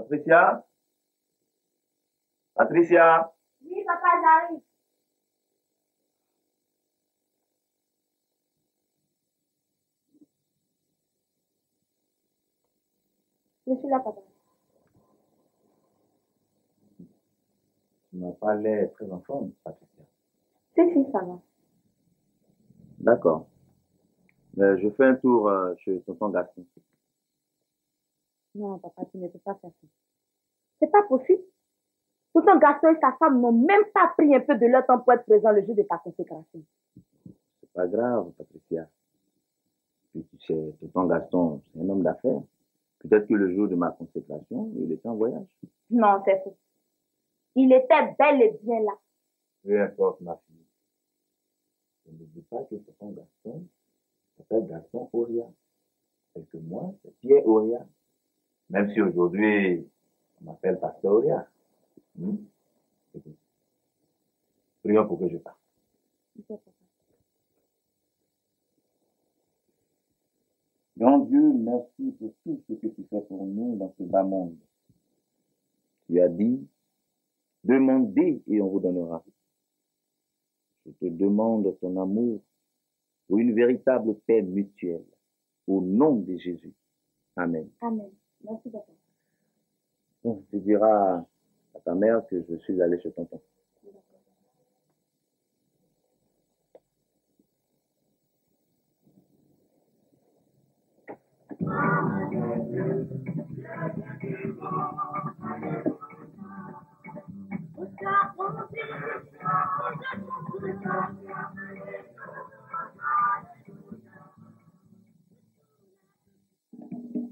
Patricia? Patricia? Oui, papa, j'arrive. Je suis là, papa. Tu m'as pas l'air très en forme, Patricia. Si, ça va. D'accord. Je fais un tour chez tonton Gaston. Non, papa, tu ne peux pas faire ça. C'est pas possible. Tonton Gaston et sa femme n'ont même pas pris un peu de leur temps pour être présents le jour de ta consécration. C'est pas grave, Patricia. Puis tu sais, tonton Gaston, c'est un homme d'affaires. Peut-être que le jour de ma consécration, il était en voyage. Non, c'est faux. Il était bel et bien là. Peu importe, ma fille. Je ne dis pas que tonton Gaston s'appelle Gaston Auria. Et que moi, c'est Pierre Auria. Même si aujourd'hui, on m'appelle Pasteur Auria. Écoute, prions pour que je parte. Grand Dieu, merci pour tout ce que tu fais pour nous dans ce bas monde. Tu as dit, demandez et on vous donnera. Je te demande ton amour pour une véritable paix mutuelle. Au nom de Jésus. Amen. Amen. Merci, papa. Bon, tu diras à ta mère que je suis allé chez tonton.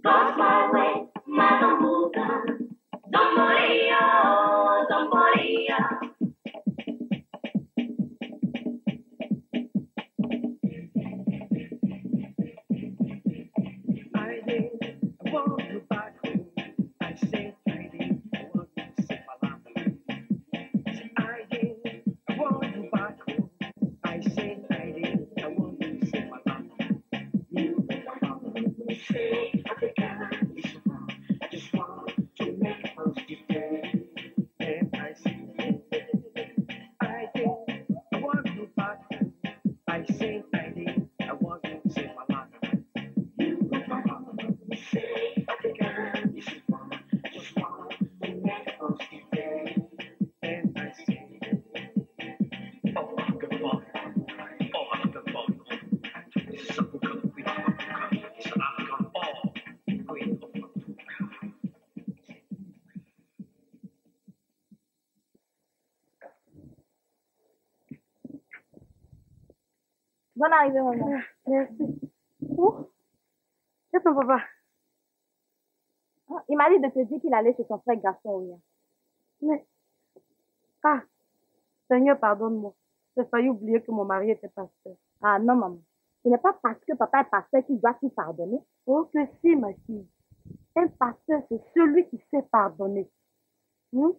Cross my way, Madamuga, Zamboria, Zamboria. I did, I want you back home. I said I did, I want you to sit my lap. I did, I want you back home. I said I did, I want you to sit my lap. You say Africa is wrong. I just want to make a positive day. And I said I did, I want you back home. I said I did, I want you to sit my lap. You say Africa is wrong. I just want to make a positive day. And I said, oh, good boy. Oh, good boy. This is a book of Queen of Mapuka. It's an African all Queen of Mapuka. Bonne arrivée, maman. Merci. Où? C'est ton papa. Il m'a dit de te dire qu'il allait chez son frère Gaston, oui. Mais, Seigneur, pardonne-moi. J'ai failli oublier que mon mari était pasteur. Ah non, maman. Ce n'est pas parce que papa est pasteur qu'il doit tout pardonner. Oh que si, ma fille. Un pasteur, c'est celui qui sait pardonner. On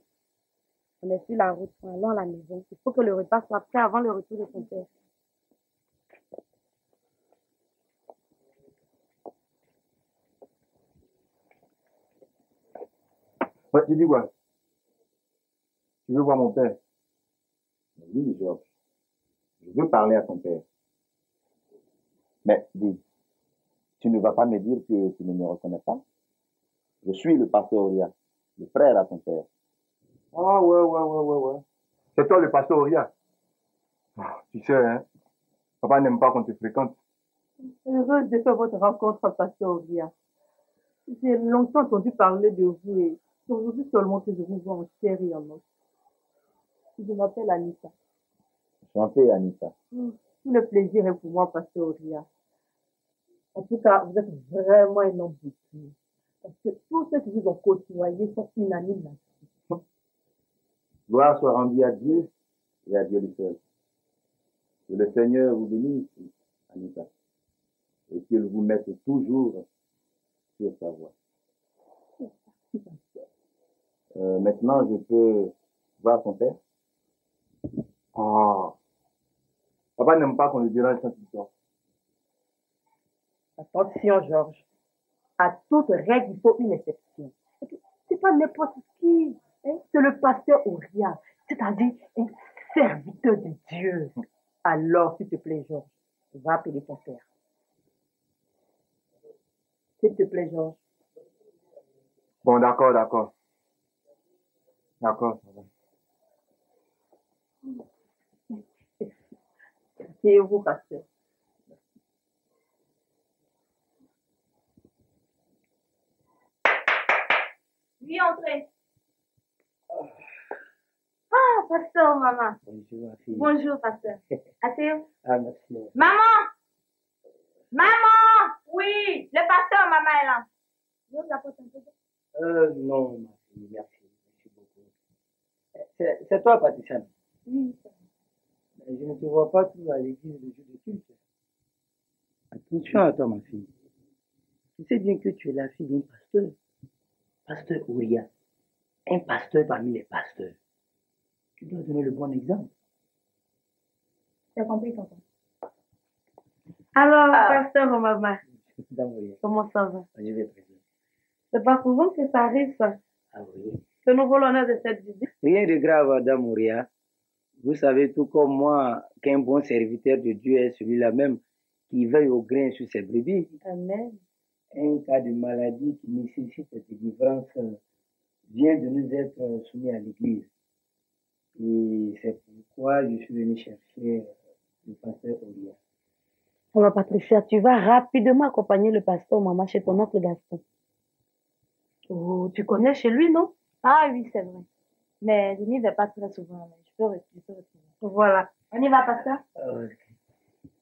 est sur la route, allons à la maison. Il faut que le repas soit prêt avant le retour de ton père. Ouais, tu dis quoi? Tu veux voir mon père? Oui, Georges. Je veux parler à ton père. Mais dis, tu ne vas pas me dire que tu ne me reconnais pas? Je suis le pasteur Auria, le frère à ton père. Ah ouais. C'est toi le pasteur Auria. Ah, tu sais, hein, papa n'aime pas qu'on te fréquente. Heureuse de faire votre rencontre, pasteur Auria. J'ai longtemps entendu parler de vous et c'est aujourd'hui seulement que je vous vois en chair et en os. Je m'appelle Anita. Chantez, Anita. Tout le plaisir est pour moi, pasteur Auria. En tout cas, vous êtes vraiment un homme de Dieu. Parce que tous ceux qui vous ont côtoyé sont unanimes là-dessus. Gloire soit rendue à Dieu et à Dieu le seul. Que le Seigneur vous bénisse, Anita, et qu'il vous mette toujours sur sa voie. Maintenant, je peux voir ton père? Ah. Papa n'aime pas qu'on le dérange quand il sort. Attention, Georges. À toute règle, il faut une exception. Si tu pas n'importe qui. Hein? C'est le pasteur Auria, c'est-à-dire un serviteur de Dieu. Alors, s'il te plaît, Georges, va appeler ton père. S'il te plaît, Georges. Bon, d'accord. D'accord, ça va. Asseyez-vous, pasteur. Oui, entrez. Ah, pasteur, maman. Bonjour, ma fille. Bonjour, pasteur. Asseyez-vous. Ah, merci. Maman! Maman! Oui, le pasteur, maman est là. Vous apportez un peu d'eau? Non, ma fille, merci. Merci beaucoup. C'est toi, Patricia? Oui, ça va. Je ne te vois pas tout à l'église le jour de culte. Attention à toi, ma fille. Tu sais bien que tu es la fille d'un pasteur. Pasteur Ouria. Un pasteur parmi les pasteurs. Tu dois donner le bon exemple. T'as compris, tonton? Alors, pasteur, maman, comment ça va? Je vais très bien. C'est pas souvent que ça arrive, ça. Ah oui. Que nous voulons l'honneur de cette visite. Rien de grave, Dame Ouria. Vous savez tout comme moi qu'un bon serviteur de Dieu est celui-là même qui veille au grain sur ses brebis. Amen. Un cas de maladie qui nécessite délivrance vient de nous être soumis à l'église. Et c'est pourquoi je suis venu chercher le pasteur Olia. Alors, Patricia, tu vas rapidement accompagner le pasteur maman chez ton oncle Gaston. Oh, tu connais chez lui, non? Ah oui, c'est vrai. Mais je n'y vais pas très souvent. Mais je peux retourner. Voilà. On y va, pasteur?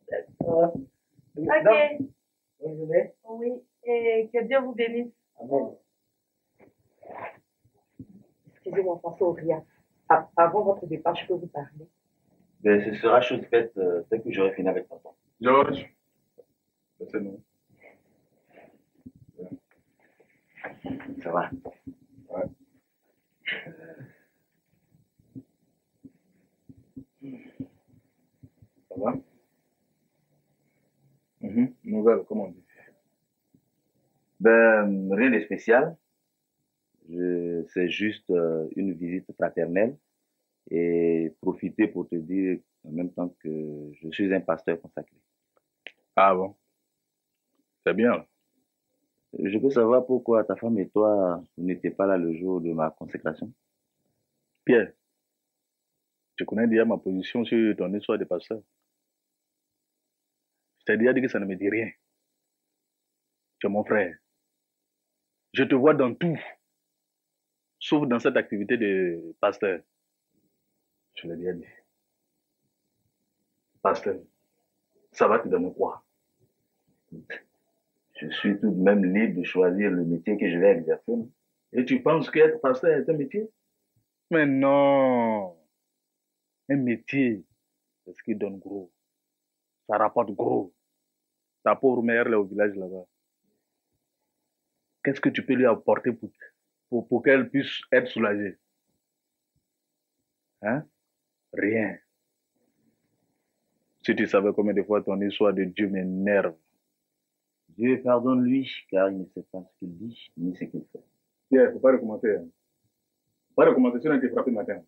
D'accord. Ok. Bonne journée. Oui. Et que Dieu vous bénisse. Amen. Excusez-moi, pasteur Auria. Avant votre départ, je peux vous parler. Ben, ce sera chose faite dès que j'aurai fini avec tonton. Georges, c'est nous. Ça va? Ouais. Ça va? Nouvelle, comment on dit? Ben, rien de spécial. C'est juste une visite fraternelle et profiter pour te dire en même temps que je suis un pasteur consacré. Ah bon? C'est bien. Je peux savoir pourquoi ta femme et toi, vous n'étiez pas là le jour de ma consécration? Pierre, tu connais déjà ma position sur ton histoire de pasteur. Je t'ai déjà dit que ça ne me dit rien. Tu es mon frère. Je te vois dans tout, sauf dans cette activité de pasteur. Je l'ai déjà dit. Pasteur, ça va te donner quoi? Je suis tout de même libre de choisir le métier que je vais exercer. Et tu penses qu'être pasteur est un métier? Mais non. Un métier, c'est ce qui donne gros. Ça rapporte gros. Ta pauvre mère, là, au village, là-bas. Qu'est-ce que tu peux lui apporter pour qu'elle puisse être soulagée? Hein? Rien. Si tu savais combien de fois ton histoire de Dieu m'énerve. Dieu pardonne-lui, car il ne sait pas ce qu'il dit, ni ce qu'il fait. Pierre, il ne faut pas recommencer. Hein. Pas recommencer, sinon tu es frappé matin.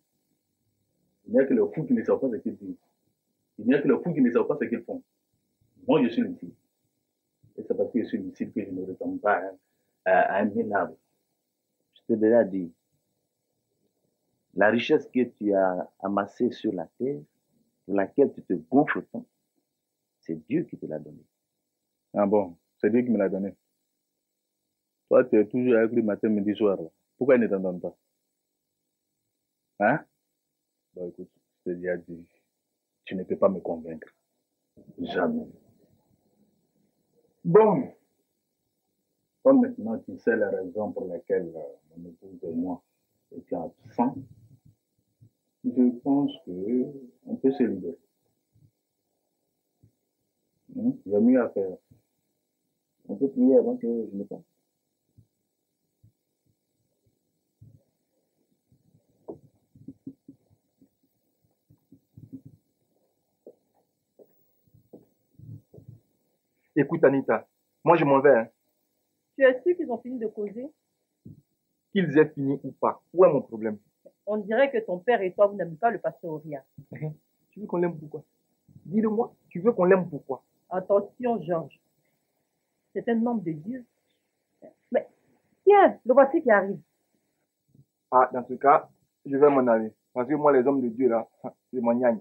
Il n'y a que les fous qui ne savent pas ce qu'ils disent. Il n'y a que les fous qui ne savent pas ce qu'ils font. Moi, je suis lucide. Et c'est parce que je suis lucide que je ne ressemble pas à un minable. Je t'ai déjà dit, la richesse que tu as amassée sur la terre, pour laquelle tu te gonfles tant, c'est Dieu qui te l'a donnée. Ah bon, c'est Dieu qui me l'a donné. Toi, tu es toujours avec lui matin, midi, soir. Là. Pourquoi il ne t'en donne pas? Hein? Bon, écoute, je t'ai déjà dit, tu ne peux pas me convaincre. Jamais. Bon. Comme maintenant tu sais la raison pour laquelle mon épouse et moi étions absents, je pense qu'on peut se libérer. Il y a mieux à faire. On peut prier avant que je me parte. Écoute Anita, moi je m'en vais. Hein. Tu es sûr qu'ils ont fini de causer? qu'ils aient fini ou pas. Où est mon problème? On dirait que ton père et toi, vous n'aimez pas le pasteur Oria. Tu veux qu'on l'aime pourquoi? Dis-le-moi, tu veux qu'on l'aime pourquoi? Attention, Georges. C'est un homme de Dieu. Mais tiens, le voici qui arrive. Ah, dans ce cas, je vais m'en aller. Parce que moi, les hommes de Dieu, là, c'est mon gnagne.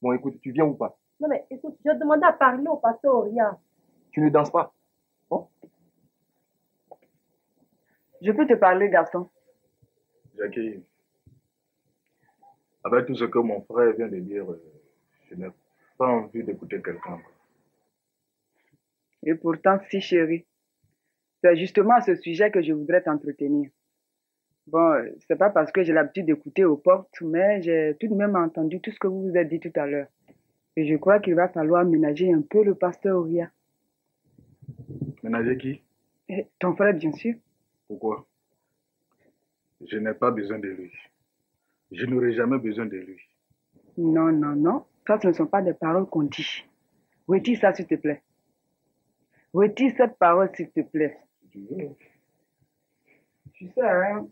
Bon, écoute, tu viens ou pas? Non, mais écoute, je demandé à parler au pasteur Oria. Tu ne danses pas? Bon? Je peux te parler, garçon. Jackie, avec tout ce que mon frère vient de dire, je n'ai pas envie d'écouter quelqu'un. Et pourtant, si chérie, c'est justement à ce sujet que je voudrais t'entretenir. Bon, c'est pas parce que j'ai l'habitude d'écouter aux portes, mais j'ai tout de même entendu tout ce que vous vous êtes dit tout à l'heure. Et je crois qu'il va falloir ménager un peu le pasteur Oria. Ménager qui? Et ton frère, bien sûr. Pourquoi? Je n'ai pas besoin de lui. Je n'aurai jamais besoin de lui. Non, non, non. Ça, ce ne sont pas des paroles qu'on dit. Retire ça, s'il te plaît. Retire cette parole, s'il te plaît. Tu veux? Tu sais, hein,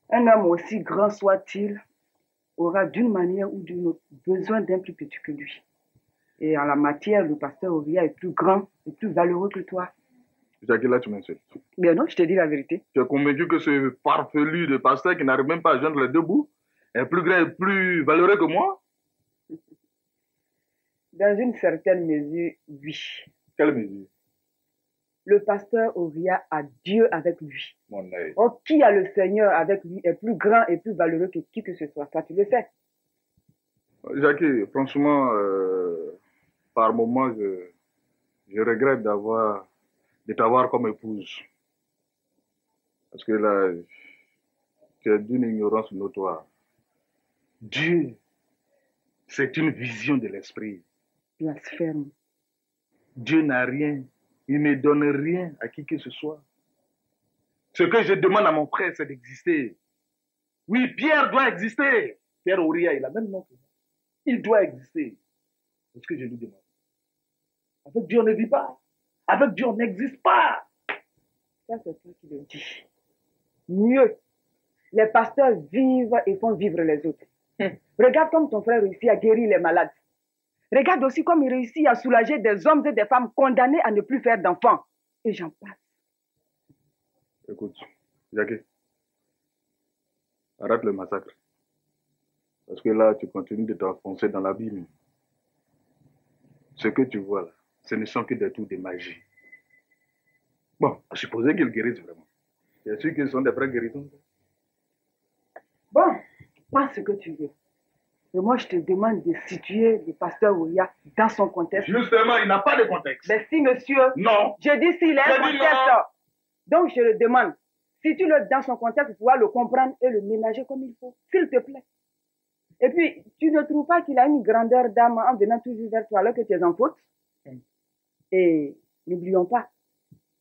un homme aussi grand soit-il aura d'une manière ou d'une autre besoin d'un plus petit que lui. Et en la matière, le pasteur Oria est plus grand et plus valeureux que toi. Jackie, là, tu m'insultes. Bien non, je te dis la vérité. Tu es convaincu que ce farfelu de pasteur qui n'arrive même pas à joindre les deux bouts est plus grand et plus valeureux que moi? Dans une certaine mesure, oui. Quelle mesure? Le pasteur Oria a Dieu avec lui. Mon œil. Or, qui a le Seigneur avec lui est plus grand et plus valeureux que qui que ce soit. Ça, tu le sais. Jackie, franchement, par moments, je regrette de t'avoir comme épouse. Parce que là, tu es d'une ignorance notoire. Dieu, c'est une vision de l'esprit. Blasphème. Dieu n'a rien. Il ne donne rien à qui que ce soit. Ce que je demande à mon frère, c'est d'exister. Oui, Pierre doit exister. Pierre Oria, il a même nom que moi. Il doit exister. C'est ce que je lui demande. Avec Dieu, on ne vit pas. Avec Dieu, on n'existe pas. Ça, c'est toi qui le dis. Mieux, les pasteurs vivent et font vivre les autres. Regarde comme ton frère réussit à guérir les malades. Regarde aussi comme il réussit à soulager des hommes et des femmes condamnés à ne plus faire d'enfants. Et j'en passe. Écoute, Jackie, arrête le massacre. Parce que là, tu continues de t'enfoncer dans l'abîme. Ce que tu vois là, ce ne sont que des tours de magie. Bon, à supposer qu'ils guérissent vraiment. Bien sûr qu'ils sont des vrais guérisseurs. Bon, pas ce que tu veux. Et moi, je te demande de situer le pasteur Oria dans son contexte. Justement, il n'a pas de contexte. Mais si, monsieur, Non. je dis s'il a un Je dis contexte. non. Donc, je le demande. Situe-le dans son contexte pour pouvoir le comprendre et le ménager comme il faut. S'il te plaît. Et puis, tu ne trouves pas qu'il a une grandeur d'âme en venant toujours vers toi alors que tu es en faute? Et n'oublions pas,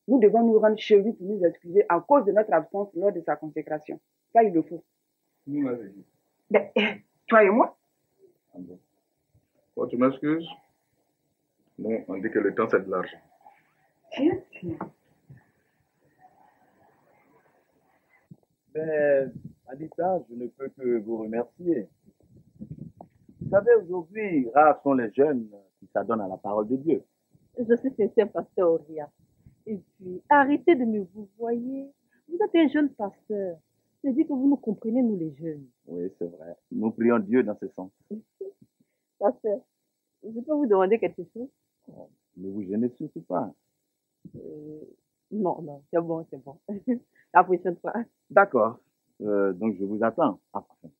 nous devons nous rendre chez lui pour nous excuser à cause de notre absence lors de sa consécration. Ça, il le faut. Nous l'avons dit. Ben, toi et moi? Ah bon. Bon, tu m'excuses? Non, on dit que le temps, c'est de l'argent. Tiens, tiens. Ben, Anita, je ne peux que vous remercier. Vous savez, aujourd'hui, rares sont les jeunes qui s'adonnent à la parole de Dieu. Je suis sincère, pasteur Oria. Et puis, arrêtez de me vous voyez. Vous êtes un jeune pasteur. Je dis que vous nous comprenez, nous les jeunes. Oui, c'est vrai. Nous prions Dieu dans ce sens. Pasteur, je peux vous demander quelque chose? Ne vous gênez surtout pas. Non, non, c'est bon, c'est bon. La prochaine fois. D'accord. Donc, je vous attends. Enfin,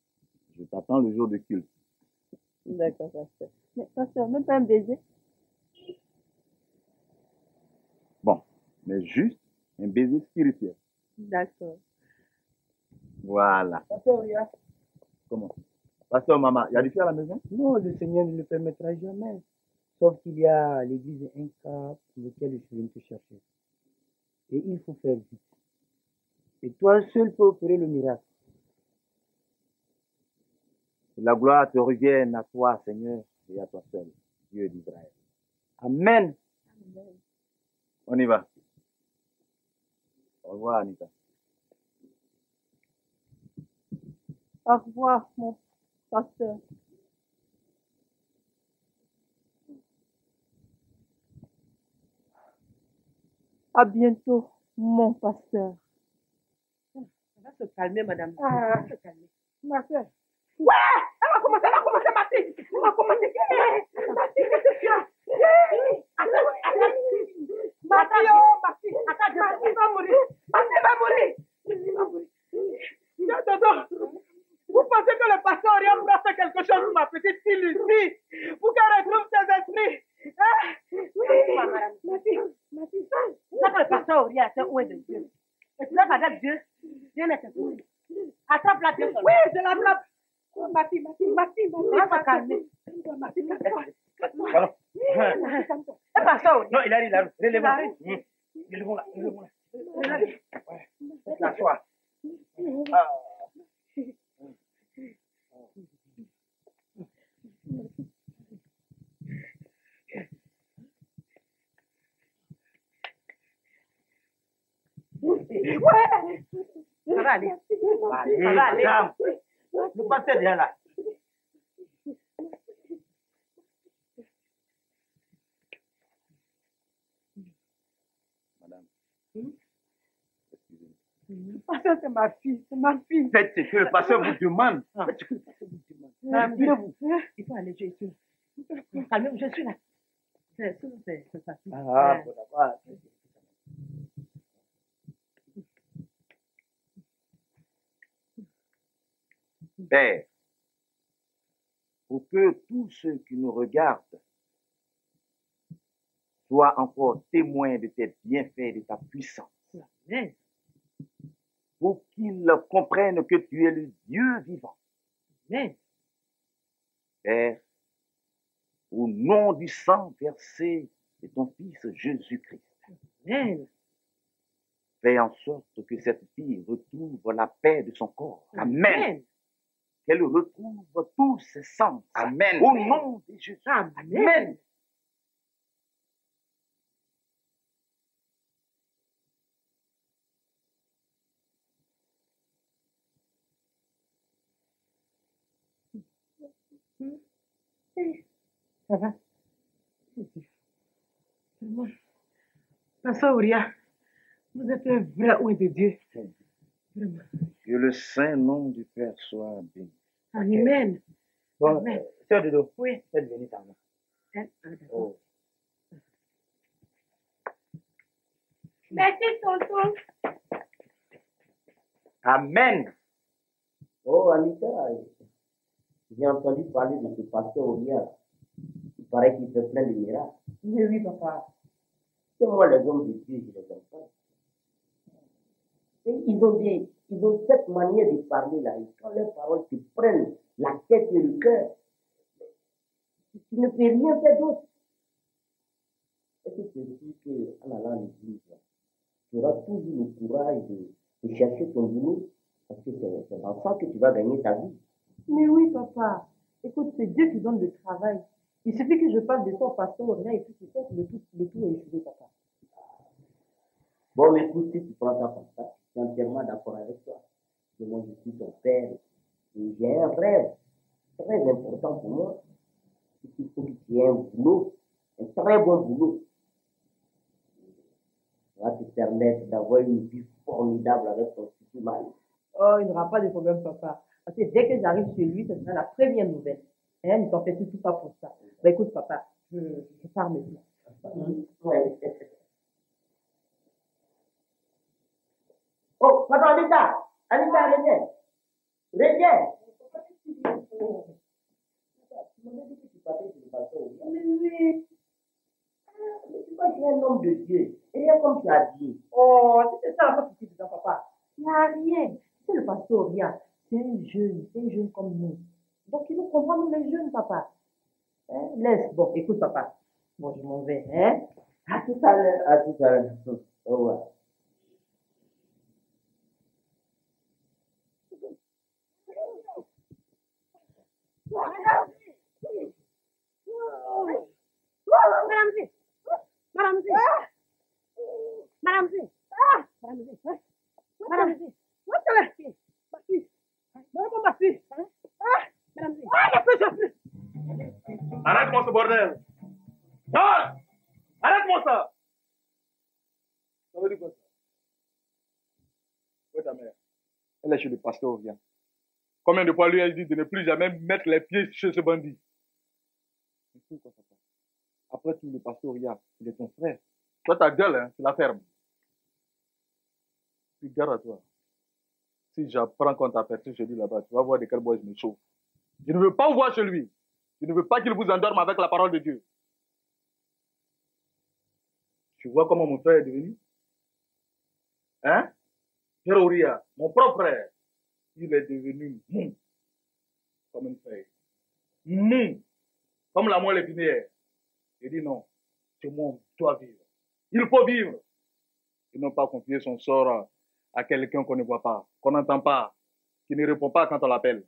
je t'attends le jour de culte. D'accord, pasteur. Mais pasteur, même pas un baiser? Bon, mais juste un baiser spirituel. D'accord. Voilà. Pasteur Oria. Comment? Pasteur Maman, il y a du feu à la maison? Non, le Seigneur ne le permettra jamais. Sauf qu'il y a à l'église un cas pour lequel je suis venu te chercher. Et il faut faire vite. Et toi seul peux opérer le miracle. Que la gloire te revienne à toi, Seigneur, et à toi seul, Dieu d'Israël. Amen. On y va. Au revoir, Anita. Au revoir, mon pasteur. À bientôt, mon pasteur. Ça va se calmer, madame. Ah. Ça va se calmer. Ma soeur. Ouais! Elle va commencer, ma fille! Elle va commencer! Ma fille, qu'est-ce que tu as? Ma fille, oh, ma fille! Ma fille va mourir! Ma fille va mourir! Ma fille va mourir! Tiens, Dodo! Vous pensez que le pasteur Orion pourra faire quelque chose pour ma petite fille Lucie? Pour qu'elle retrouve ses esprits? Hein? Oui! Ma fille. C'est ça que le pasteur Auria était loin de Dieu. Et tu lèves avec Dieu. Dieu n'est pas possible. Attrape-la bien seulement. Oui, je l'attrape! Oh, ma fille! On va se calmer. Ma fille, calme-toi. Pardon. Le pasteur Auria. Non, il arrive. Relève-moi. Relève-moi. Ouais. Faites-la Ah. Ouais! Ça va aller. Allez, Ça va aller. madame. Le pasteur est déjà là. Madame. Le pasteur, c'est ma fille, c'est ma fille. Faites ce que le pasteur vous demande. Faites ce que le pasteur vous demande. Madame, Tirez-vous. il faut aller, je suis. Calmez-vous, je suis là. C'est ça. Ah, bon, d'accord. Père, pour que tous ceux qui nous regardent soient encore témoins de tes bienfaits et de ta puissance, Amen. pour qu'ils comprennent que tu es le Dieu vivant. Amen. Père, au nom du sang versé de ton Fils Jésus-Christ, Amen. fais en sorte que cette fille retrouve la paix de son corps. Amen. Amen. Qu'elle retrouve tous ses sens. Amen. Au nom de Jésus. Amen. Ça va? Vraiment. Pasteur Auria, vous êtes un vrai oint de Dieu. Vraiment. Que le saint nom du Père soit béni. Amen. Bon, Amen. sœur Dodo, Oui. faites venir ta main. D'accord. Oh. Merci, tonton. Amen. Oh, Anita, j'ai entendu parler de ce pasteur Oria. Il paraît qu'il fait plein de miracles. Mais oui, papa. C'est moi, les hommes de Dieu, je les aime pas. Et ils ont cette manière de parler là. Et quand leurs paroles te prennent la tête et le cœur, tu ne peux rien faire d'autre. Est-ce que tu es sûr qu'en allant à l'église, tu auras toujours le courage de chercher ton boulot? Parce que c'est dans ça que tu vas gagner ta vie. Mais oui, papa. Écoute, c'est Dieu qui donne le travail. Il suffit que je parle de ça au pasteur Auria et puis tu sais que le tout est échoué, papa. Bon, mais écoute, si tu prends ça comme ça, je suis entièrement d'accord avec toi. Et moi, je suis ton père. Et j'ai un rêve très important pour moi. Il faut que tu aies un boulot, un très bon boulot. Ça va te permettre d'avoir une vie formidable avec ton futur mari. Oh, il n'y aura pas de problème, papa. Parce que dès que j'arrive chez lui, ce sera la première nouvelle. Hein, ne t'en fais surtout pas pour ça. Bah écoute, papa, je pars maintenant. Ouais. Oh, pardon, Anita! Anita, reviens! Reviens! Tu m'avais dit que tu partais sur le bateau. Mais oui! Mais tu vois, j'ai un homme de Dieu. Et rien comme tu as dit. Oh, c'est ça la faute ici dedans, papa. Il n'y a rien. C'est le pasteur Auria. C'est un jeune comme nous. Donc il nous comprend, nous les jeunes, papa. Hein? Laisse. Bon, écoute, papa. Bon, je m'en vais. Hein? À tout à l'heure. À tout à l'heure. Au revoir. Donne-moi ma fille. bordel. Georges! Arrête-moi ça! Ça veut dire quoi ça? Où est ta mère? Elle est chez le pasteur Aurien. Combien de fois lui a dit de ne plus jamais mettre les pieds chez ce bandit? Mais pourquoi, papa? Après tout, le pasteur Aurien, il est ton frère. Toi, ta gueule, hein, tu la fermes. Puis garde à toi. Si j'apprends qu'on t'a aperçu chez lui là-bas, tu vas voir de quel bois je me chauffe. Je ne veux pas vous voir chez lui. Je ne veux pas qu'il vous endorme avec la parole de Dieu. Tu vois comment mon frère est devenu? Hein? Jérouria, mon propre frère, il est devenu mou, comme une feuille. Mou, comme la moelle épinière. Il dit non, ce monde doit vivre. Il faut vivre. Et non pas confier son sort à quelqu'un qu'on ne voit pas, qu'on n'entend pas, qui ne répond pas quand on l'appelle.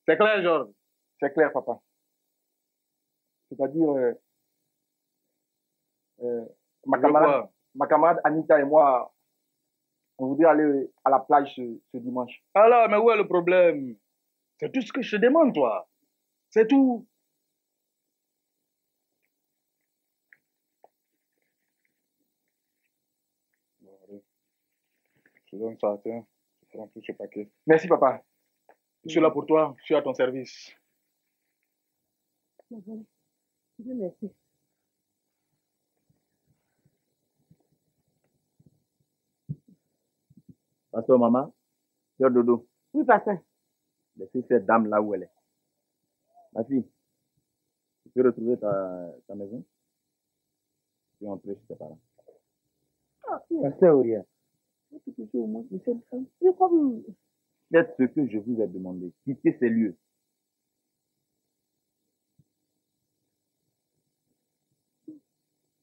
C'est clair, Georges? C'est clair, papa. C'est-à-dire, ma camarade Anita et moi, on voudrait aller à la plage ce dimanche. Alors, mais où est le problème? C'est tout ce que je te demande, toi. C'est tout. Je donne ça, tiens. Je prends tout ce paquet. Merci, papa. Je suis là pour toi. Je suis à ton service. Dieu merci. Pasteur, maman, Père Dodo, Oui, pasteur. laissez cette dame là où elle est. Ma fille, tu peux retrouver ta maison? Tu peux entrer chez tes parents. Pasteur Aurien. Faites ce que je vous ai demandé. Quittez ces lieux.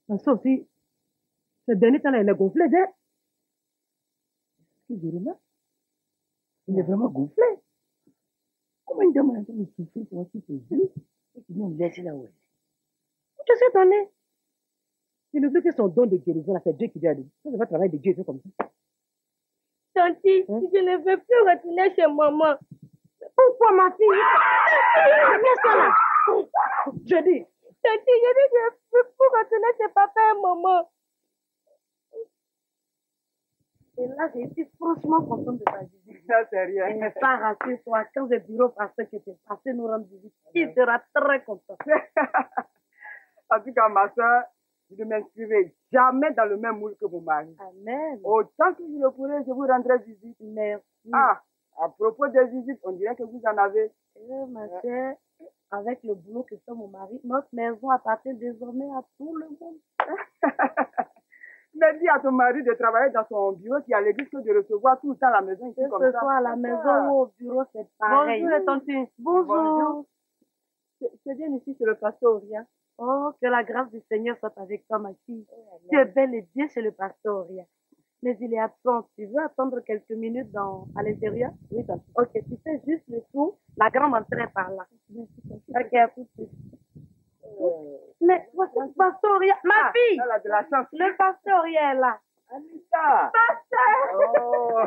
Pasteur aussi, ce dernier temps-là, il est gonflé, hein? Est-ce que je remarque? Il est vraiment gonflé. Comment une dame est en train de souffrir pour aussi ses yeux et qu'il vient me laisser là où elle est? Je suis étonné. Il ne veut que son don de guérison, là, c'est Dieu qui lui a dit. Ça, c'est pas le travail de Dieu, c'est comme ça. Tanti, je ne veux plus retourner chez maman. Pourquoi, ma fille? Viens ça là. Je dis. Tanti, je dis que je ne veux plus retourner chez papa et maman. Et là, j'ai été franchement contente de ta visite. Ça, c'est rien. Et ça, rassure-toi, quand le bureau pasteur que tu es passé nous rendre visite, il sera très content. En tout cas, ma soeur, je ne m'inscrirai jamais dans le même moule que mon mari. Amen. Autant que je le pourrai, je vous rendrai visite. Merci. Ah, à propos des visites, on dirait que vous en avez. Ma chère, avec le boulot que fait mon mari, notre maison appartient désormais à tout le monde. Mais dis à ton mari de travailler dans son bureau qui a l'église que de recevoir tout le temps à la maison. Ici, Que comme ce ça. soit à la maison ou au bureau, c'est pareil. Bonjour, tante. Bonjour. C'est bien ici, c'est le pasteur Aurien. Oh, que la grâce du Seigneur soit avec toi, ma fille. Tu es bel et bien chez le pasteur Aurien. Mais il est absent. Tu veux attendre quelques minutes à l'intérieur? Oui, tante. Ok, tu fais juste le tour. La grande entrée par là. Ok, à tout de suite. Mais voici le pasteur Aurien. Ma fille! Elle a de la chance. Le pasteur Aurien est là. Anita! Pasteur! Oh!